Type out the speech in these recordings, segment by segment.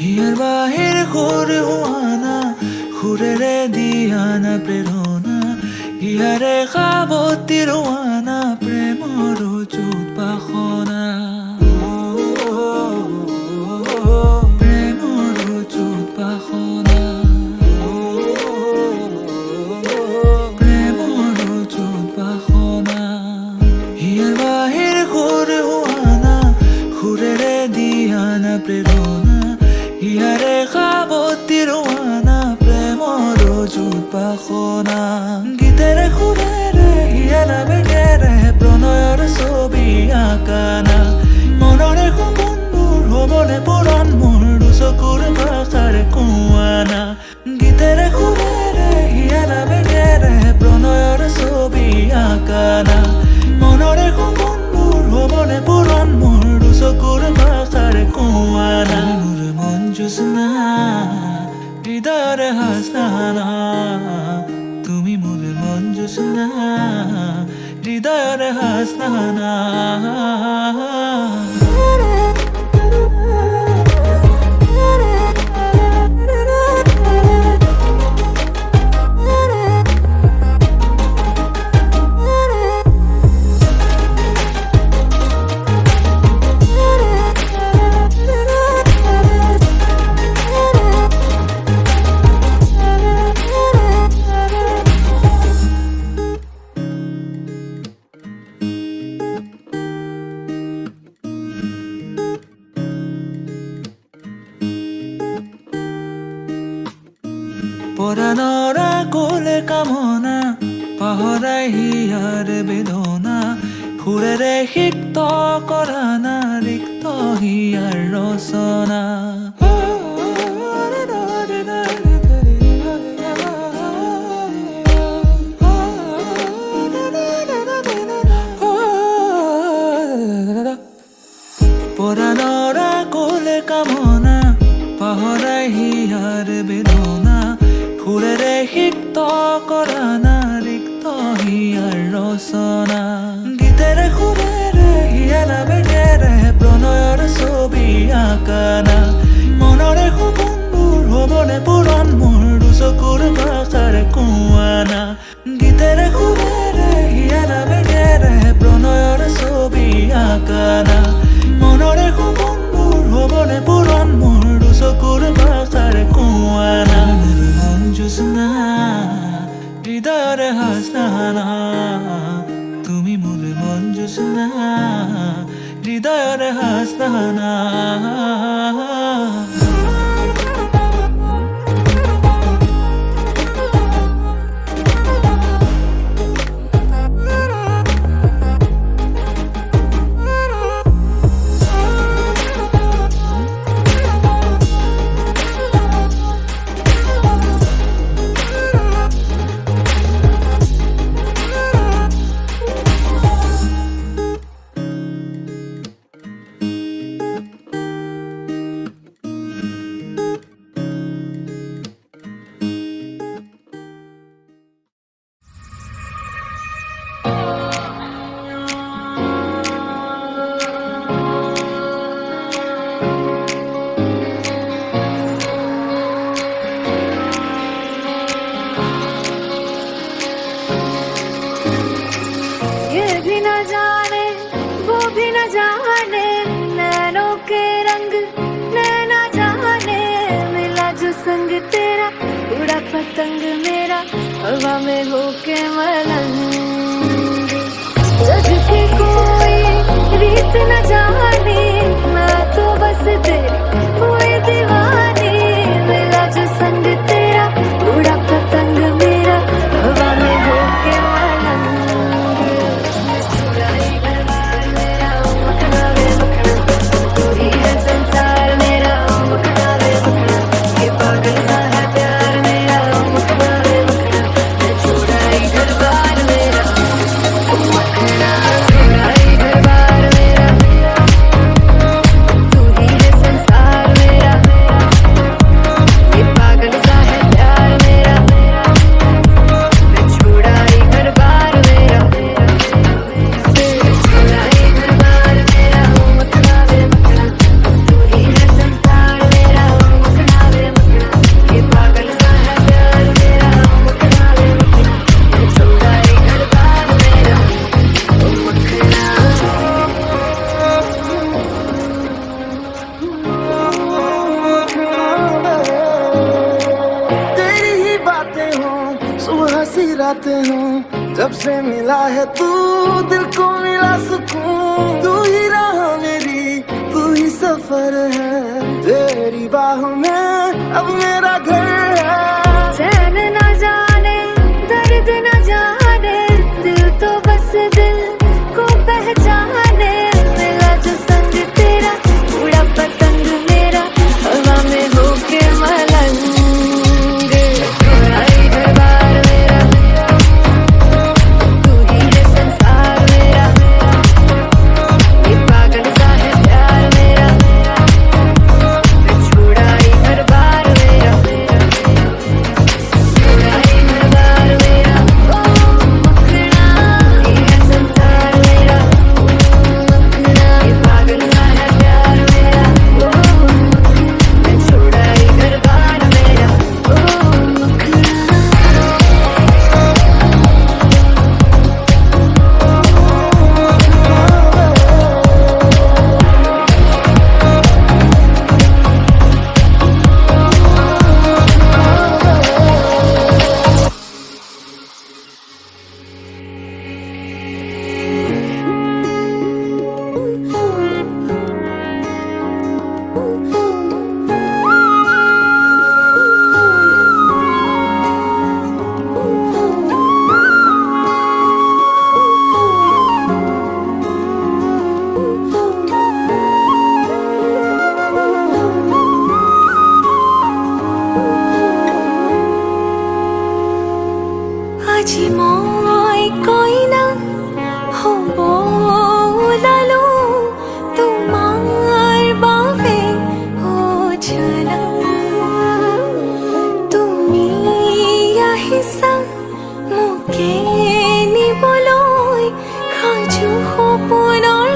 Here বাহির ঘুরে হুয়ানা ঘুরেরে দিয়ানা প্রেরণা হিয়ারে খাবতি রোয়ানা প্রেমর চুত পাখনা প্রেমর চুত পাখনা প্রেমর চুত পাখনা হিয়ার বাহির ঘুরে হুয়ানা ঘুরেরে দিয়ানা প্রেরণা হিয়ারে খাবতি রোয়ানা প্রেমর চুত পাখনা গীতেরে খুরেরে হিয়ানা বেগেরে প্রণয়র ছবি আঁকানা মনরে সপোনবোৰ হবনে পুৰণ মোৰ চকুৰ ভাষাৰ কুৱানা গীতেৰে খুৰেৰে হিয়ানা বেগেৰে প্ৰণয়ৰ ছবি আঁকানা মনৰে সপোনবোৰ হবনে পুৰণ মোৰ চকুৰ ভাষাৰ কুৱানা মোৰ মন জোছনা হৃদয়ৰে হাসনা তুমি মোৰ মন জোছনা হৃদয়ৰে হাসনা পৰাণৰা কোলে কামনা পাহৰাই হিয়াৰ বেদনা সুৰেৰে সিক্ত কৰা না ৰিক্ত হিয়াৰ ৰচনা পৰাণৰা কোলে কামনা পাহৰাই হিয়াৰ বেদনা সুৰেৰে সিক্ত কৰা না ৰিক্ত হিয়াৰ ৰচনা গীতেৰে সুৰেৰে হিয়ানা বেগেৰে প্ৰণয়ৰ ছবি আঁকানা মনৰে সপোনবোৰ হবনে পুৰণ মোৰ চকুৰ ভাষাৰ কুৱানা গীতেৰে সুৰেৰে হিয়ানা বেগেৰে প্ৰণয়ৰ ছবি আঁকানা মনৰে সপোনবোৰ হবনে পুৰণ মোৰ চকুৰ ভাষাৰ কুৱানা জোছনা হৃদয়ৰে হাসনা তুমি মোৰ মন জোছনা হৃদয়ৰে হাসনা पतंग मेरा हवा में होके मलंग रज की कोई रीत न जाने मैं तो बस तेरी हुई दीवानी मिला जो संग तेरा उड़ा पतंग मेरा हवा में होके मलंग चुराई घरबार मेरा मखना वे मखना तू ही है संसार मेरा मखना वे मखना ये पागल सा है प्यार मेरा मखना वे मखना मैं चुराई घरबार मेरा जब से मिला है तू दिल को मिला सुकून, तू ही राह मेरी, तू ही सफर है, तेरी बाहों में अब मेरा घर है। चैन न जाने दर्द न जाने, दिल तो बस दिल को पहचाने। मिला जो संग तेरा उड़ा पतंग मेरा, हवा में होके मलंग। आई दरबार मेरा, तू ही है संसार मेरा, ये पागल सा है प्यार मेरा। छुड़ाई दरबार मेरा, छुड़ाई दरबार मेरा, ओ मखना ये है संसार मेरा, मखना ये पागल सा है प्यार मेरा। ओ छुड़ाई दरबार मेरा, ओ मखना। আজি মই কইনা হ'ব ওলালো তোমাৰ বাবে অজানা। তুমি আহিছা মোকে নিবলৈ, সাজু সপোনৰ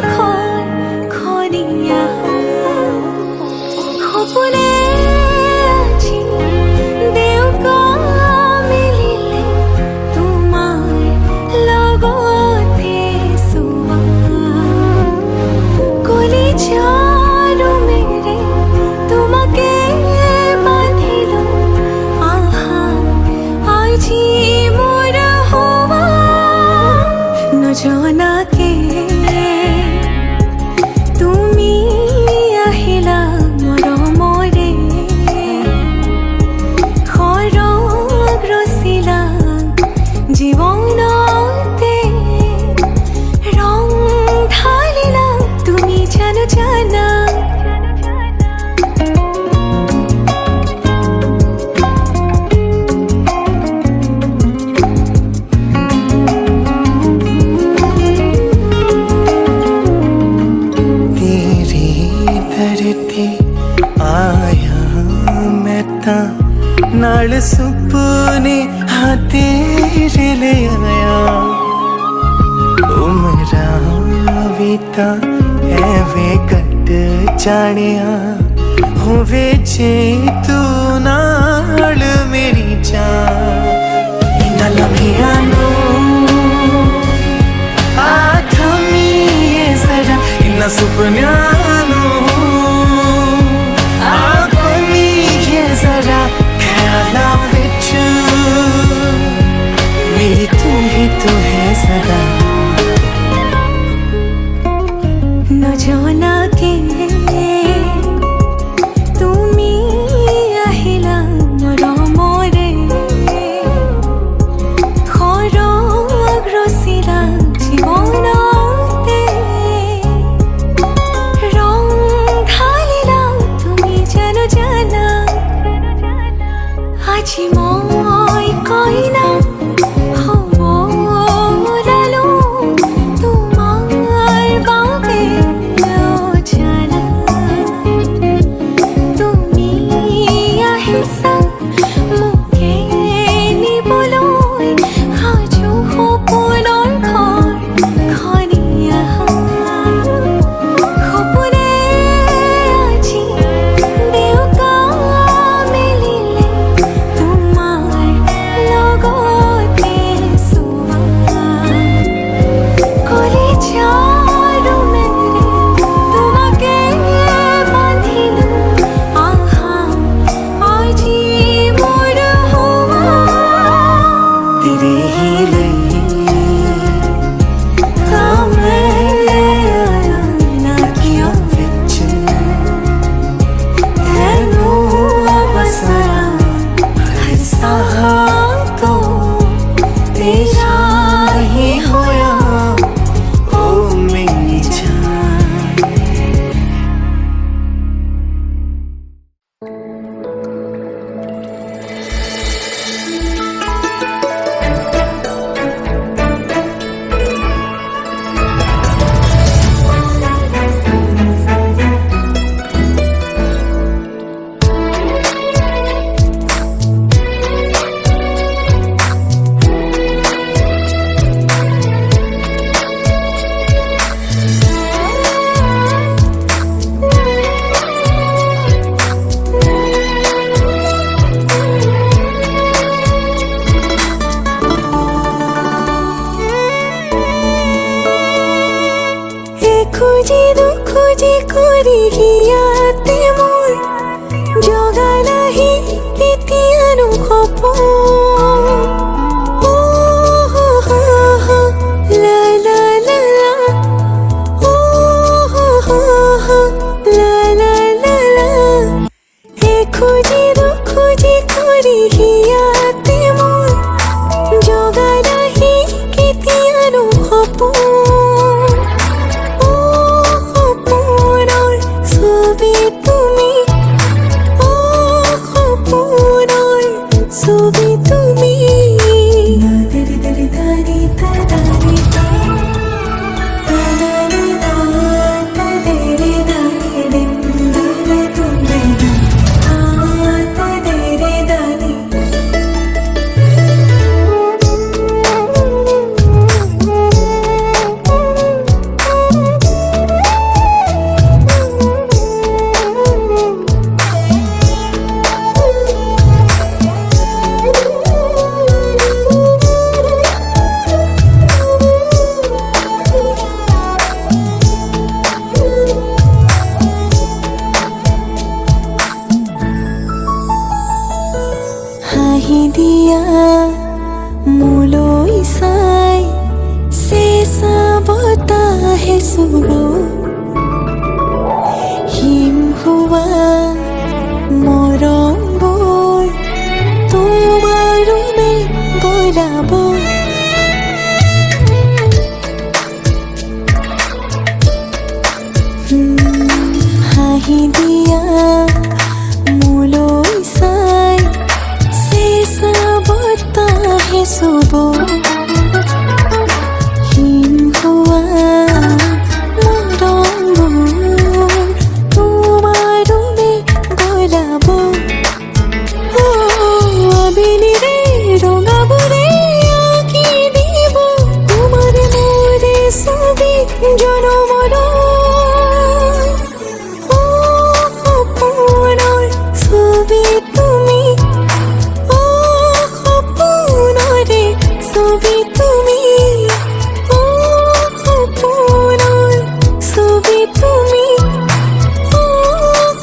খৰিয়া সপোনে আজি দেউকা মিলিলে, তোমাৰ লগতে চোৱা কলিজাৰো মেৰে তোমাকে বান্ধিলো। আহা আজি মোৰ হোৱা নজনাকে তুমি আহিলা মৰমৰে, সৰগ ৰচিলা জীৱনতে, ৰং ঢালিলা তুমি জানো জানা। तेरी धरती आया मैं ता, नाल सुपने हाँ तेरे ले आया। उमरा भी ता एवे कट जानिया, होवे जे तू नाल मेरी जान। इन्ना लम्हिया नू आथमीए जरा, इन्ना सुपन्या नू आथमीए जरा, ख्याला विच मेरी तू ही तू है सदा। নজনাকে তুমি আহিলা মৰমৰে, খুজি কৰি ইয়াতে মোৰ জগালাহি এতিয়ানো সপোন লা লা লা লা লা লা লা লা খুজি কৰি ইয়াতে মোৰ জগালাহি এতিয়ানো সপোন ছবি তুমি দরি দরি দানি দানি দানি দানি দানি দিন দানি তুমি দানি দানি হাঁহি দিয়া মোলৈ চাই চেঁচা বতাহে চুব হিম হোৱা মৰমবোৰ তোমাৰ ৰুমে গলাব হাঁহি দিয়া মোলৈ চাই বতাহে চুব হিম হোৱা মৰমবোৰ তোমাৰ ৰুমে গলাব আবেলিৰে ৰঙাবোৰে আঁকি দিব তোমাৰ মোৰে ছবি জনমনৰ সপোনৰ ছবি তুমি ছবি তুমি সপোনৰ ছবি তুমি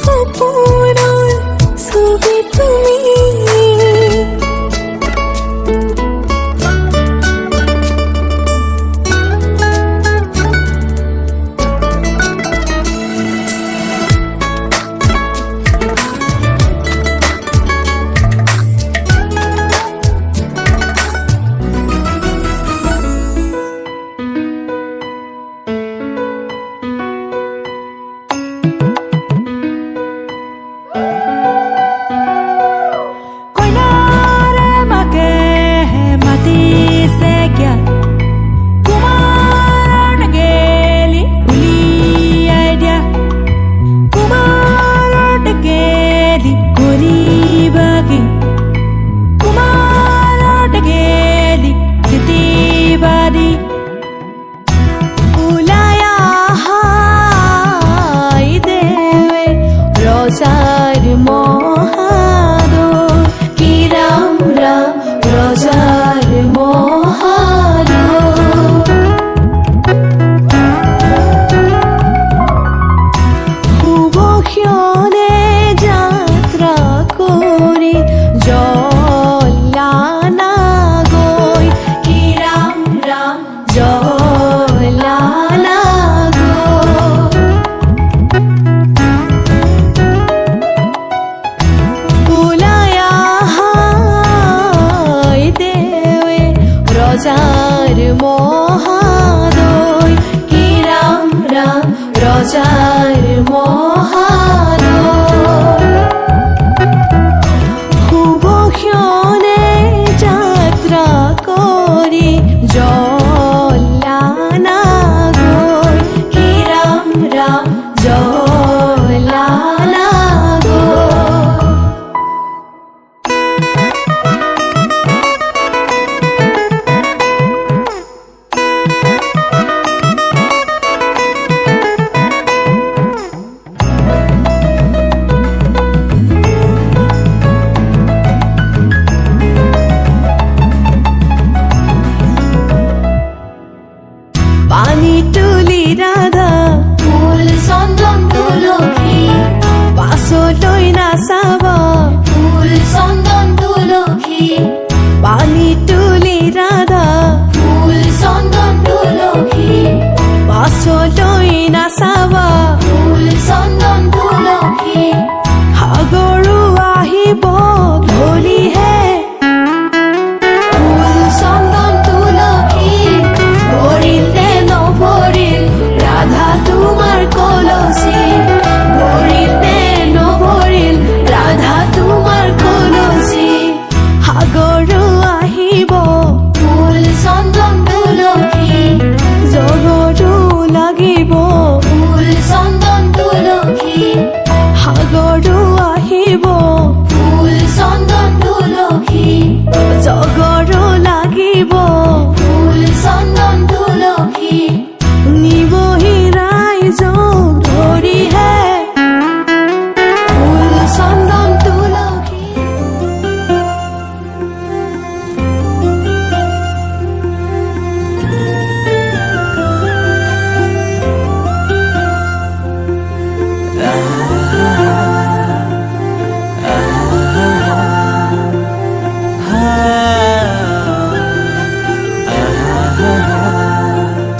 সপোনৰ ছবি তুমি রজার মহাদর কি রাম রাম রজার মহাদর শুভক্ষণে যাত্রা করে জলানা গৈ কি রাম রাম জলানা রজার মহাদয় কি রাম রাম রজার মহাদয় শুভক্ষণে যাত্রা করে জলানা গৈ কি রাম রাম জলানা পানি তুলি রাধা ফুল চন্দন ইৰাদা ফুল চন্দন তুলসী পাছলৈ নাচাবা ফুল চন্দন তুলসী সাগৰো আহিব ধৰিহে ফুল চন্দন তুলসী ভৰিল নে নভৰিল ৰাধা তোমাৰ কলচী ভৰিল নে নভৰিল ৰাধা তোমাৰ কলচী সাগৰো আহিব ফুল চন্দন তুলসী জগৰো লাগিব ফুল চন্দন তুলসী সাগৰো আহিব ফুল চন্দন তুলসী জগৰো লাগিব ফুল চন্দন তুলসী নিবহি ৰাইজক ধৰিহে ফুল চন্দন তুলসী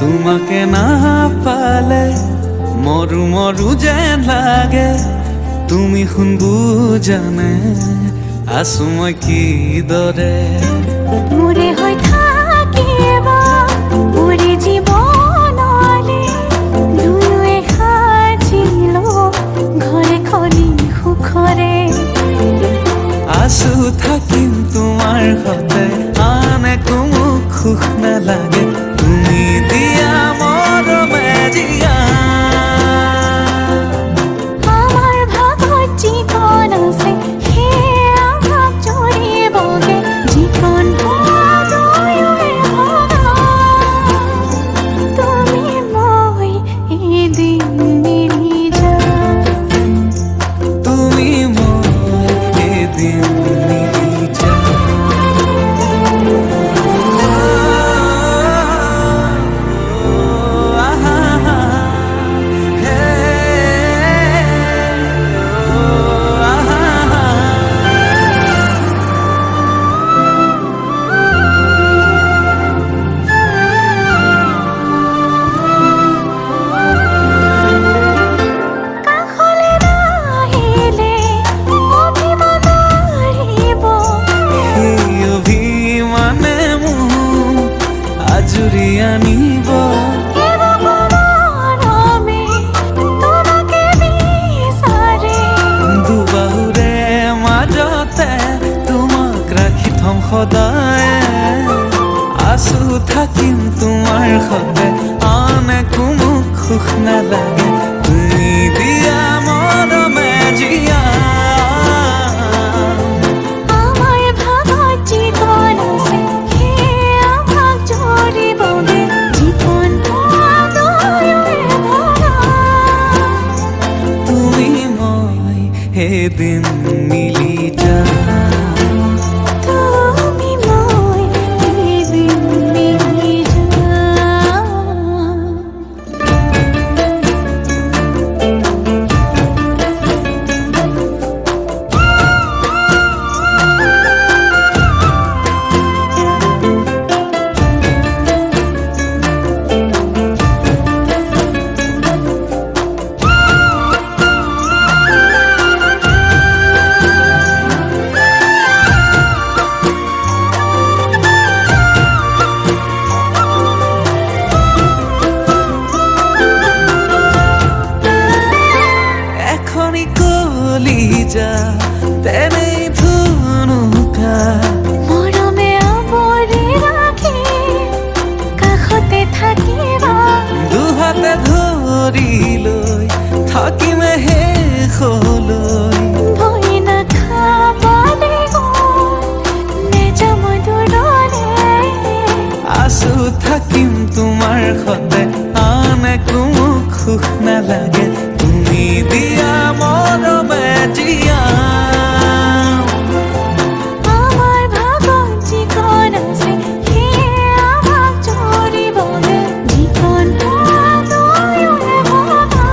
তোমাকে না পালে মৰু মৰু যেন লাগে তুমি শুন বুজানে আছো মই কিদৰে মোৰে হৈ থাকিব মোৰে জীৱনলে দুয়োৱে সাজিলো ঘৰে খলি সুখৰে আছো থাকিম তোমাৰ সতে আন একো মোক সুখ নালাগে তুমি দিয়া মৰমে জিয়া আমাৰ ভাগত যিকণ আছে সেয়া ভাগ জৰিবগে যিকণ দুয়োৱে ভগা তুমি মই এদিন মিলি যাম তুমি মই এদিন মিলি যাম কাষলে নাহিলে অভিমান আহিব সেই অভিমানে মোক আজৰি আনিব মৰমে তোমাকে বিচাৰে দুবাহুৰে মাজতে তোমাক ৰাখি থম সদায় আছো থাকিম তোমাৰ সতে আন একো মোক সুখ নালাগে তুমি দিয়া মৰমে জিয়া আমাৰ ভাগত যিকণ আছে সেয়া ভাগ জৰিবগে যিকণ দুয়োৱে ভগা তুমি মই এদিন মিলি যাম তুমি মই এদিন মিলি যাম এখনি কলিজা তেনেই ধুনুকা মৰমে আৱৰি ৰাখি কাষতে থাকিবা দুহাতে ধৰি লৈ থাকিমে শেষলৈ ভয় নাখাবালে নেযাম দূৰলে আছো থাকিম তোমাৰ সতে আন একো মোক সুখ নালাগে তুমি দিয়া মৰমে জিয়া আমাৰ ভাগত যিকণ আছে সেয়া ভাগ জৰিবগে যিকণ দুয়োৱে ভগা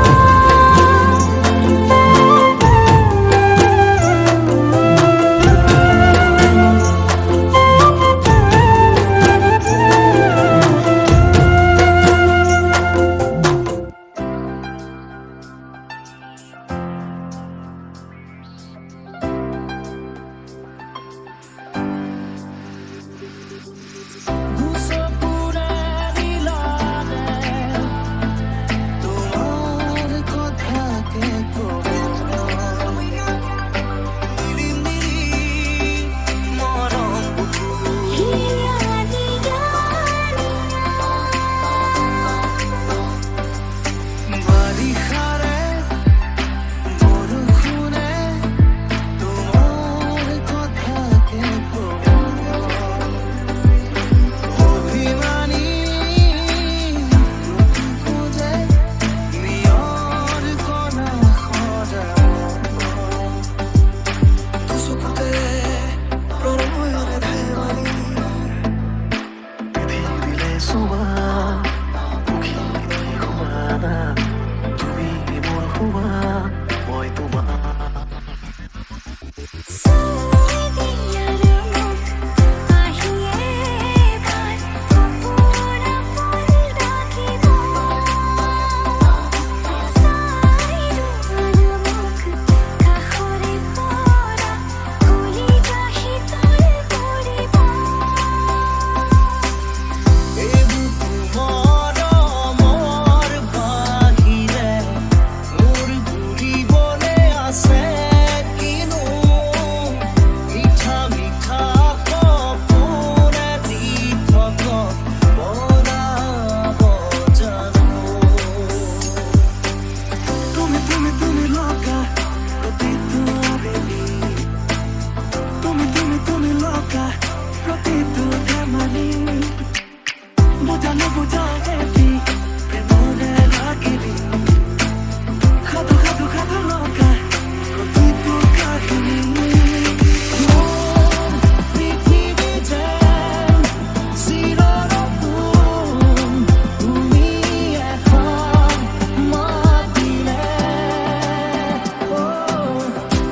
হেপি প্ৰেমৰে লাগিলি খাটো খাটো খাটো লগা প্ৰতিটো কাহিনী পৃথিৱী যেন চিৰৰপোন তুমি এখন মাতিলে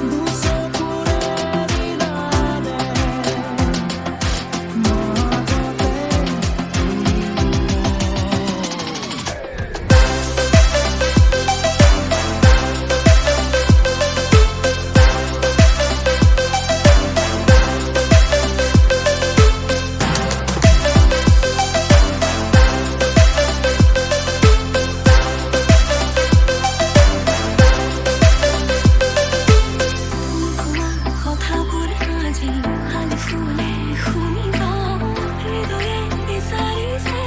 দুচকুৰে দিলাৰে কথাবোৰ আজি হালি ফুলে শুনিব হৃদয়ে বিচাৰিছে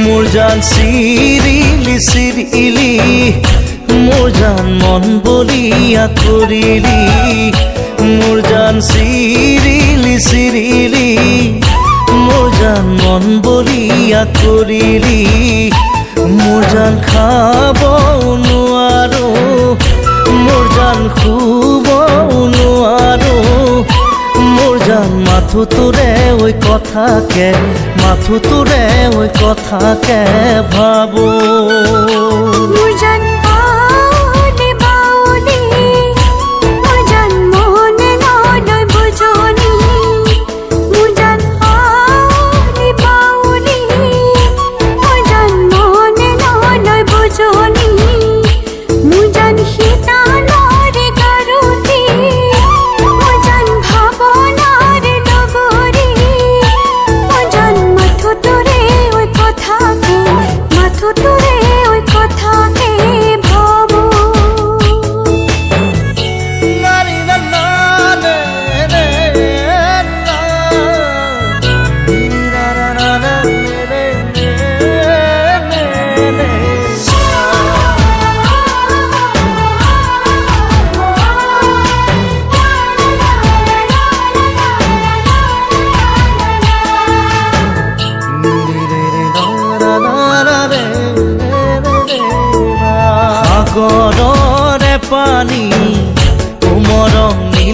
মোৰ জান চিৰিলি চিৰিলি মোৰ জান মন বলিয়া কৰিলি মোৰ জান চিৰিলি চিৰিলি মোৰ জান মন বলিয়া কৰিলি মোৰ জান খাব নোৱাৰো মোৰ জান শুব নোৱাৰো মোৰ জান মাথো তোৰে ওই কথাকে মাথো তোৰে ওই কথাকে ভাবো মোৰ জান পাওনি পাওনি মোৰ জান মনে নলয় বুজনি মোৰ জান পাওনি পাওনি মোৰ জান মনে নলয় বুজনি মোৰ জান শীতালৰে কাৰুতি মোৰ জান ভাৱনাৰে নগৰী মোৰ জান মাথো তোৰে ওই কথাকে মাথো তোৰে ওই কথাকে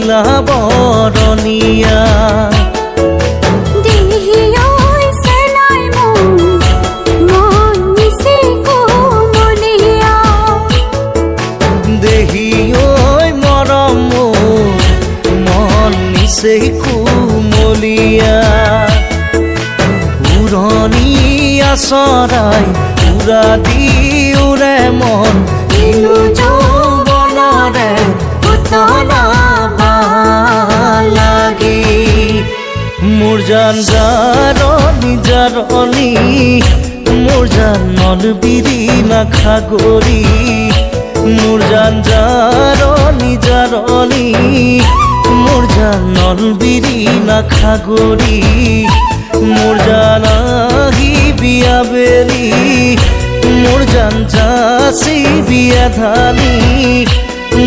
দিলা বৰণীয়া দেহি ঐ মৰম মন নিচেই কুমলীয়া উৰণীয়া চৰাই উৰা দি উৰে মন কিনো যৌৱনৰে উতলা লাগি মোৰ জান জাৰণি জাৰণি মোৰ জানৰ বিৰিণা খাগৰি মোৰ জান জাৰণি জাৰণি মোৰ জানৰ বিৰিণা খাগৰি মোৰ জান আহি বিয়া বেৰি মোৰ জান যাচি বিয়া ধানি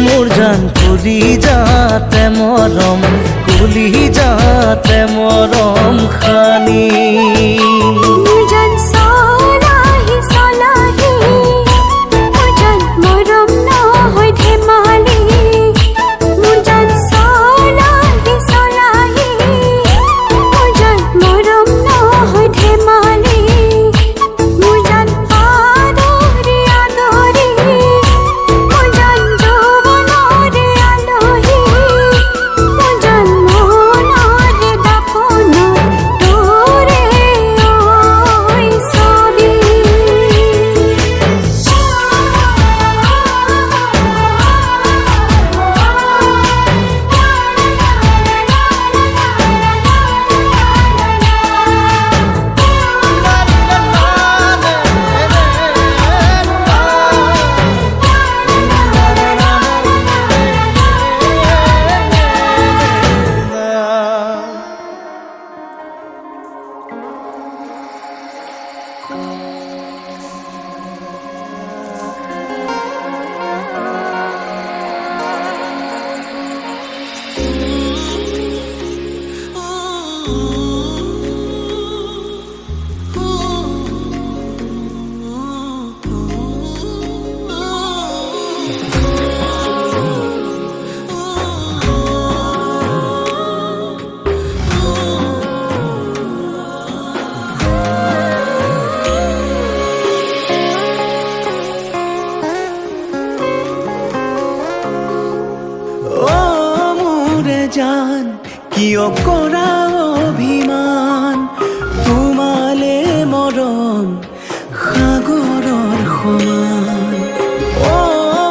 মোৰ জান কৰি যাতে মৰম কুলি যাতে মৰম খানি জান কিয় কৰা অভিমান তোমালে মৰম সাগৰৰ সমান অ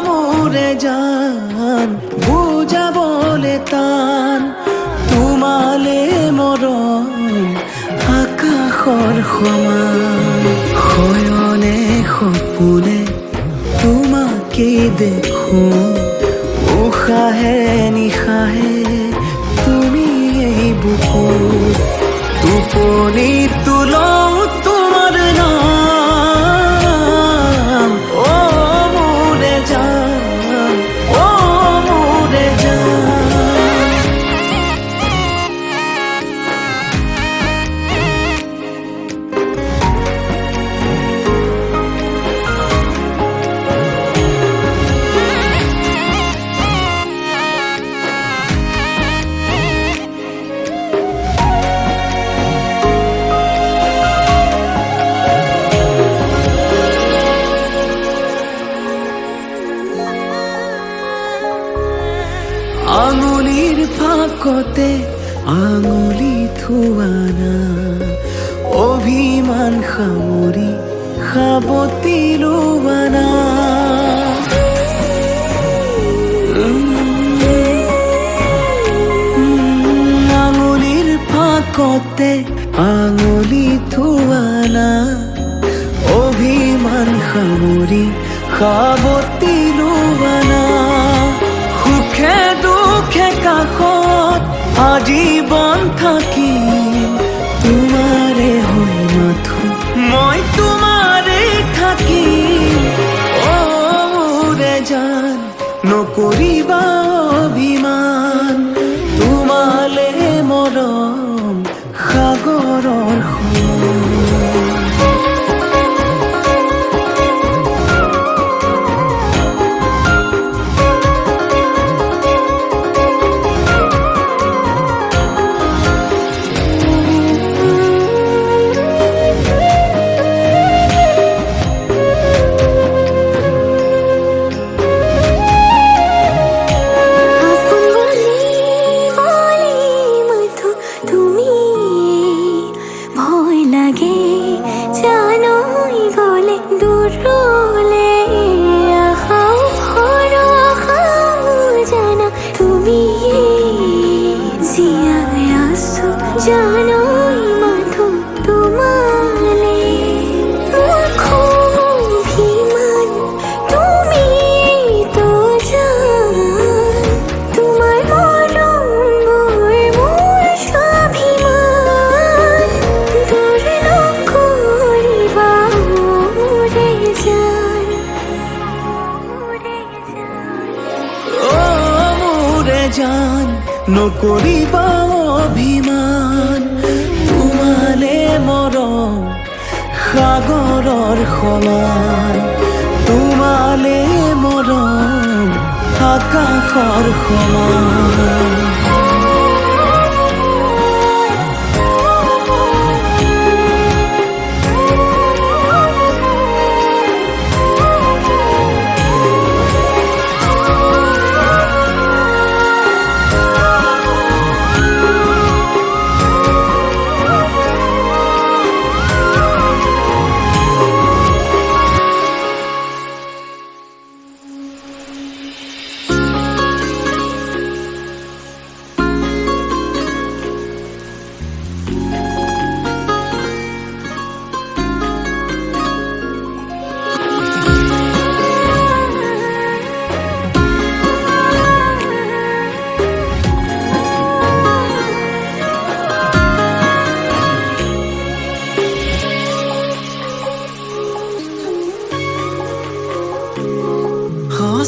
মোৰে জান বুজাবলে টান তোমালে মৰম আকাশৰ সমান শয়নে সপোনে তোমাকে দেখো উশাহে নিশাহে তুমি এই বুকুত টোপনি তুলও তোমাৰ নাম অ মোৰে জান অ মোৰে জান আঙুলিৰ ফাকতে আঙুলি থোৱানা অভিমান সামৰি সাবতি লোৱানা আঙুলিৰ ফাকতে আঙুলি থোৱানা অভিমান সামৰি সাবতি লোৱানা সুখে দুখে কাষত আজীৱন থাকিম তোমাৰে হৈ মাথো মই তোমাৰে থাকিম অ মোৰে জান নকৰিবা অভিমান তোমালে মৰম সাগৰৰ সমান তুমি জীয়াই আছো জানই মাথো তোমালে মোৰ খুব অভিমান তুমি তো জান তোমাৰ মৰমবোৰ মোৰ স্বাভিমান দূৰ নকৰিবা মোৰে জান ও মোৰে জান নকৰিবা অভিমান তোমালে মৰম সাগৰৰ সমান তোমালে মৰম আকাশৰ সমান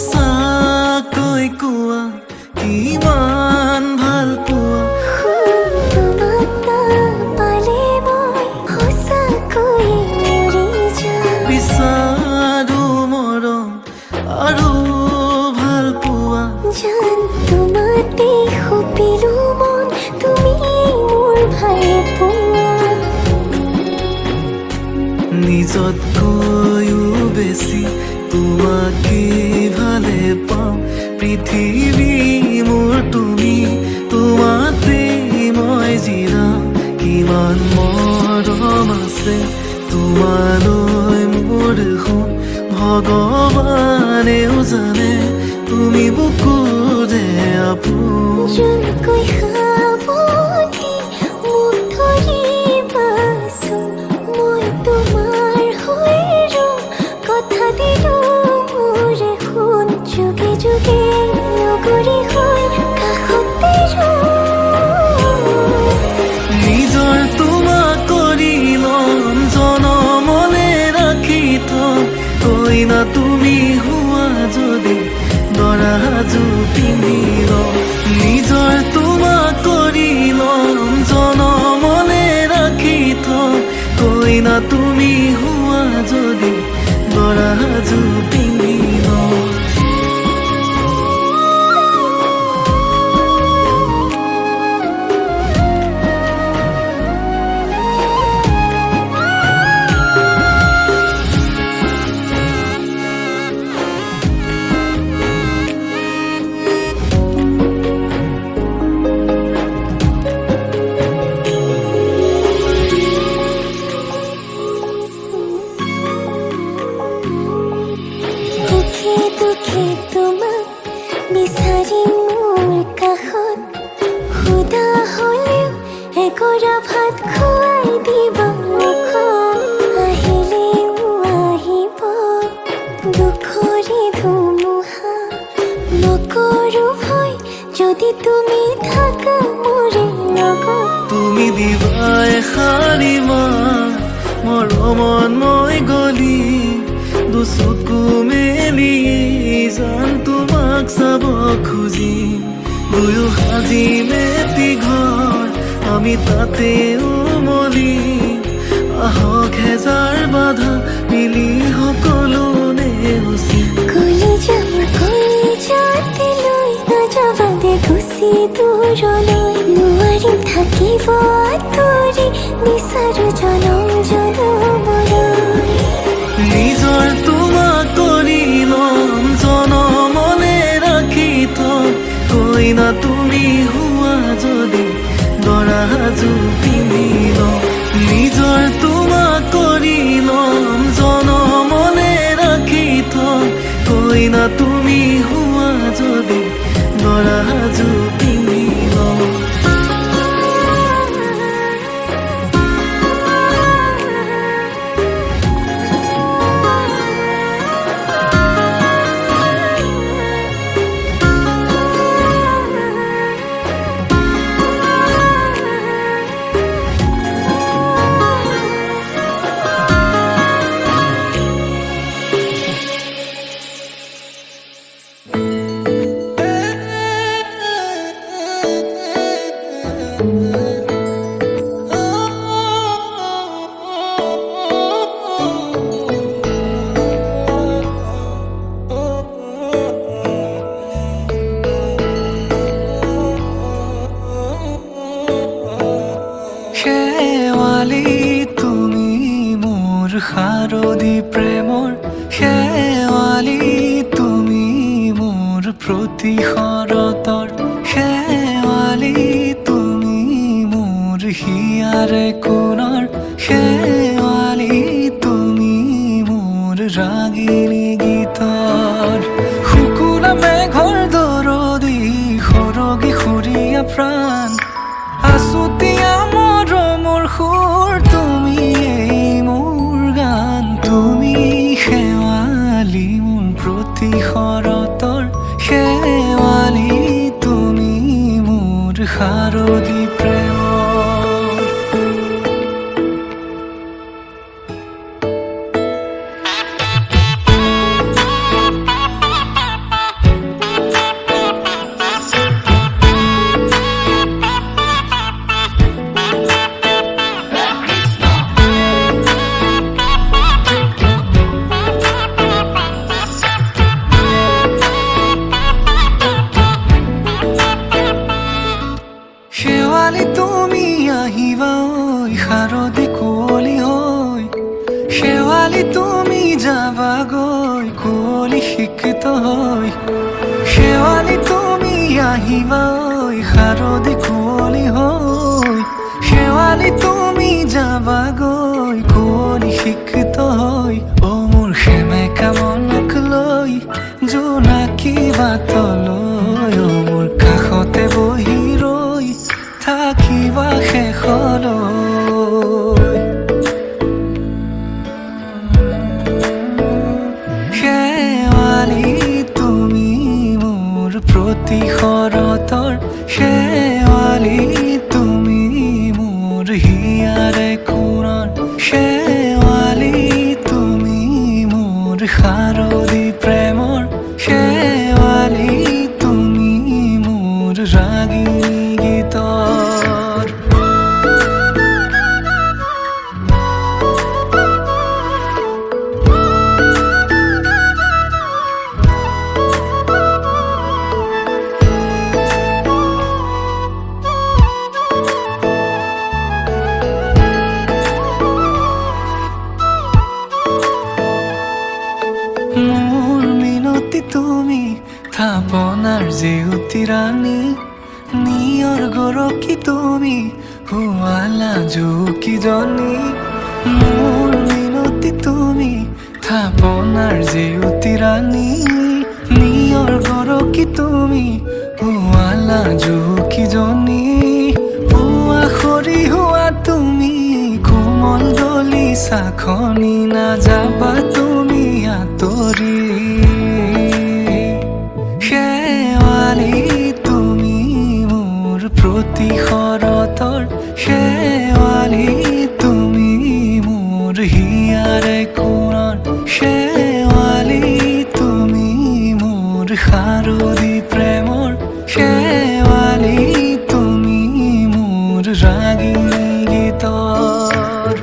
সঁচাকৈ কোৱা কিমান ভাল পোৱা তোমাক নাপালে মই সঁচাকৈ মৰি যাম বিচাৰো মৰম আৰু ভাল পোৱা জান তোমাতে সপিলো মন তুমি মোৰ ভাই পোৱা নিজতকৈও বেছি তোমাকে ভালে পাওঁ পৃথিৱী মোৰ তুমি তোমাতে মই জিৰাম কিমান মৰম আছে তোমালৈ মোৰ সোণ ভগৱানেও জানে তুমি বুকুৰে আপোন জোৰকৈ সাৱটি মোক ধৰিবাচোন মই তোমাৰ হৈ ৰম কথা দিলো মোৰে সোণ যুগে যুগে নগৰী হৈ কাষতে নিজৰ তোমাক কৰি ল'ম জনমলে ৰাখি থম কইনা তুমি হোৱা যদি দৰা সাজু পিন্ধি ল'ম নিজৰ তোমাক কৰি ল'ম জনমলে ৰাখি থম কইনা তুমি হোৱা যদি দৰা সাজু পিন্ধি ল'ম দুখে দুখে তোমাক বিচাৰি মোৰ কাষত সুদা হ'লেও এগৰা ভাত খুৱাই দিবা মুখত আহিলেও আহিব দুখৰে ধুমুহা নকৰো ভয় যদি তুমি থাকা মোৰে লগত তুমি দিবাই শাৰীমা মৰমত মই গলি দুচকু মেলি যান তোমাক চাব খুজি দুয়ো সাজি মেটি ঘৰ আমি তাতে উমলি আহক হেজাৰ বাধা মিলি সকলো নেওচি কলিজাতে লৈ নাযাবা দে গুচি দূৰলৈ নোৱাৰিম থাকিব আঁতৰি বিচাৰো জনম জনমলৈ নিজৰ তোমাক কৰি ল'ম জনমলে ৰাখি থম কইনা তুমি হোৱা যদি দৰা সাজু পিন্ধি ল'ম নিজৰ তোমাক কৰি ল'ম জনমলে ৰাখি থম কইনা তুমি হোৱা যদি গৰা সাজু পিন্ধি লওঁ। শেৱালি তুমি মোৰ শাৰদী প্ৰেমৰ, শেৱালি তুমি মোৰ প্ৰতি শৰতৰ, শেৱালি তুমি মোৰ হিয়াৰে কোণৰ, শেৱালি তুমি মোৰ ৰাগিনী গীতৰ। শুকুলা মেঘৰ দৰদি সৰগী সুৰীয়া প্ৰাণ, আছুতীয়া মৰমৰ সুৰ তুমিয়েই মোৰ গান। তুমি শেৱালি মোৰ প্ৰতি শৰতৰ, শেৱালি তুমি মোৰ শাৰদী প্ৰেমৰ। শেৱালি তুমি আহিবা ঐ শাৰদী কুঁৱলী হৈ, শেৱালি তুমি যাবাগৈ কুঁৱলী শিক্ষিত হৈ, শেৱালি তুমি আহিবা ঐ শাৰদী কুঁৱলী হৈ, শেৱালি তুমি যাবাগৈ কুঁৱলী শিক্ষিত হৈ। অ মোৰ সেমেকা মনক লৈ জোনাকী বাটলৈ, অ মোৰ কাষতে বহি ৰৈ থাকিবা শেষলৈ। শেৱালি তুমি মোৰ প্ৰতি শৰতৰ, শেৱালি তুমি মোৰ হিয়াৰে কোণৰ, শেৱালি তুমি মোৰ শাৰদী প্ৰেমৰ, শেৱালি তুমি মোৰ ৰাগিনী গীতৰ। মোৰ মিনতি তুমি থাপনাৰ জেউতি ৰাণী, নিয়ৰ গৰকী তুমি শুৱালা জুকিজনী। মোৰ মিনতি তুমি থাপনাৰ জেউতি ৰাণী, নিয়ৰ গৰকী তুমি শুৱালা জুকিজনী। পুৱা খৰি হোৱা তুমি কোমল দলি চাখনি, নাযাবা তুমি আঁতৰি। শেৱালি তুমি মোৰ প্ৰতি শৰতৰ, শেৱালি তুমি মোৰ হিয়াৰে কোণৰ, শেৱালি তুমি মোৰ শাৰদী প্ৰেমৰ, শেৱালি তুমি মোৰ ৰাগিনী গীতৰ।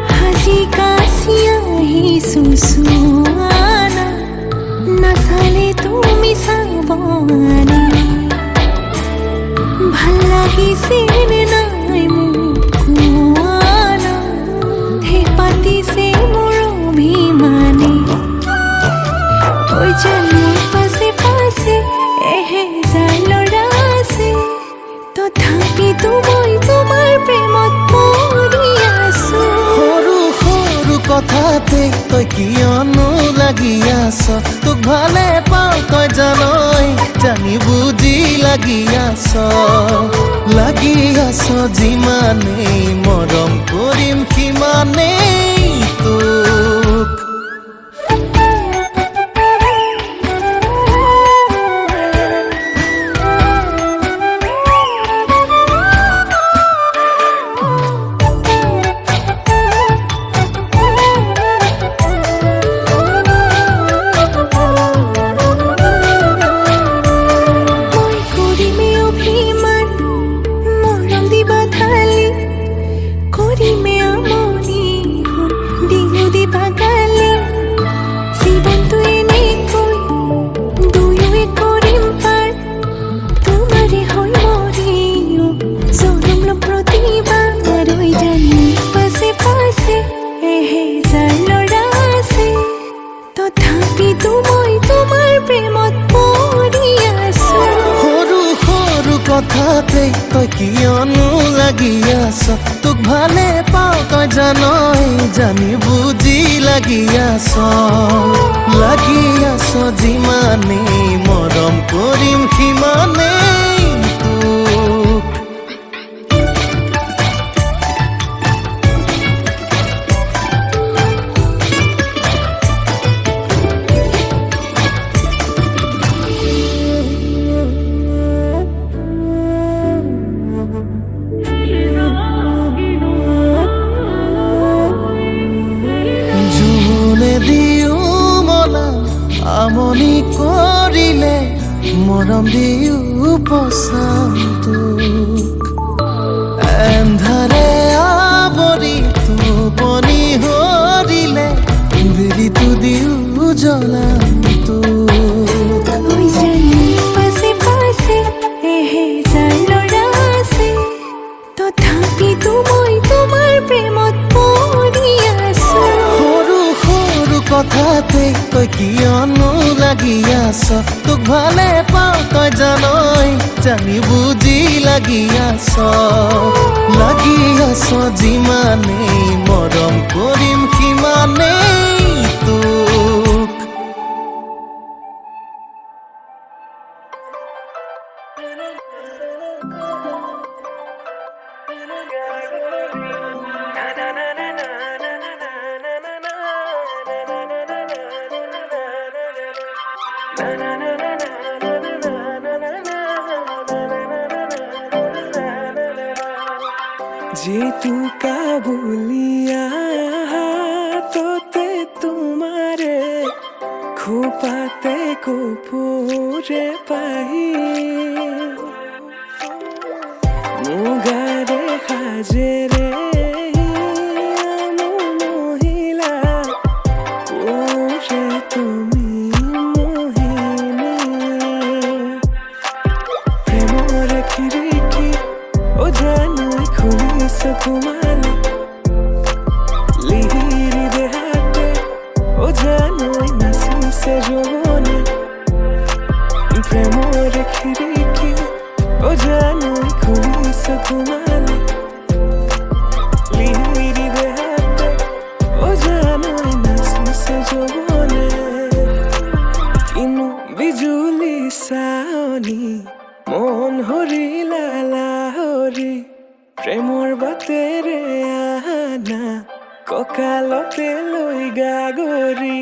हंसी का सियाही सुसुआना नसाले তুমি সাবানে ভাল লাগিছে নে নাই মুকুৱানা হে পাতিছে মোৰ অভিমানে ঐ জানো পাছে পাছে এহেজাৰ ল'ৰা আছে তথাপিতো মই তোমাৰ প্ৰেমত পৰি আছো সৰু সৰু কথাতে তই কিয়নো লাগি আছ তোক ভালে পাওঁ তই জানই জানি বুজি লাগি আছ যিমানেই মৰম কৰিম সিমানেই তোক কথাতে তই কিয়নো লাগি আছ তোক ভালে পাওঁ তই জানই জানি বুজি লাগি আছ যিমানেই মৰম কৰিম সিমানেই তোক আমনি কৰিলে মৰম দিও পচামটো এন্ধাৰে আৱৰি টোপনি হৰিলে বিৰিটো দিও জ্বলামটো পাছে পাছে এহেজাৰ ল'ৰা আছে তথাপিতো মই তোমাৰ প্ৰেমত পৰি আছো সৰু সৰু কথাতে তই কিয়নো লাগি আছ তোক ভালে পাওঁ তই জানই জানি বুজি লাগি আছ যিমানেই মৰম কৰিম সিমানেই তোক যেতু কাবুলিয়া তোতে তোমারে খোপাতে কপুরে পাই মুগারে হাজেরে মহিলা ওরে তুমি মোহিনী প্রেমর খিড়কি ও জানো খুলিছ তোমালে কঁকালতে লৈ গাগৰি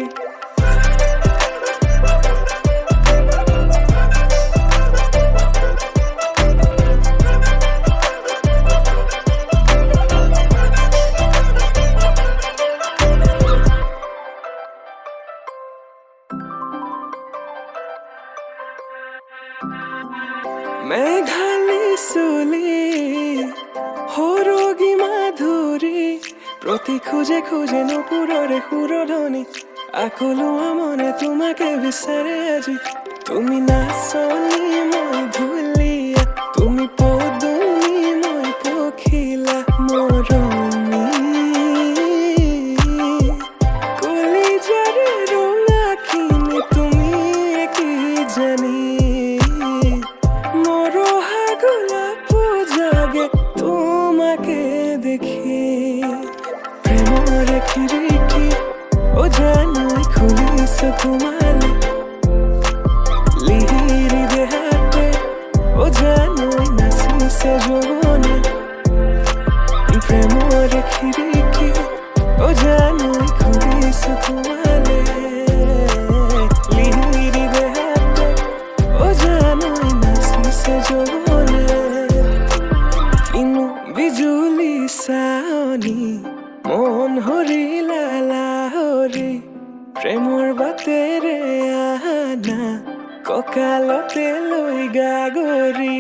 মেঘালী চুলি সৰগী মাধুৰী প্ৰতি খোজে খোজে নুপুৰৰে সুৰধনী আকলোৱা মনে তোমাকে বিচাৰে আজি তুমি নাচনী মই ধুলীয়া তুমি পদুমী মই পখিলা মৰমী কলিজাৰে ৰঙাখিনি তুমি কি জানি তোমাকে দেখি প্রেমরে খিড়কি ও জানুই খুলিছে তোমালে লিহিরি দেহাতে ও জানুই নাচিছে যৌবনে প্রেমরে খিড়কি ও জানুই খুলিছে তোমালে লিহিরি দেহাতে ও জানুই নাচিছে যৌবনে বিজুলি চাৱনি মন হৰিলা লাহৰি প্ৰেমৰ বাটেৰে আহা কঁকালতে লৈ গাগৰি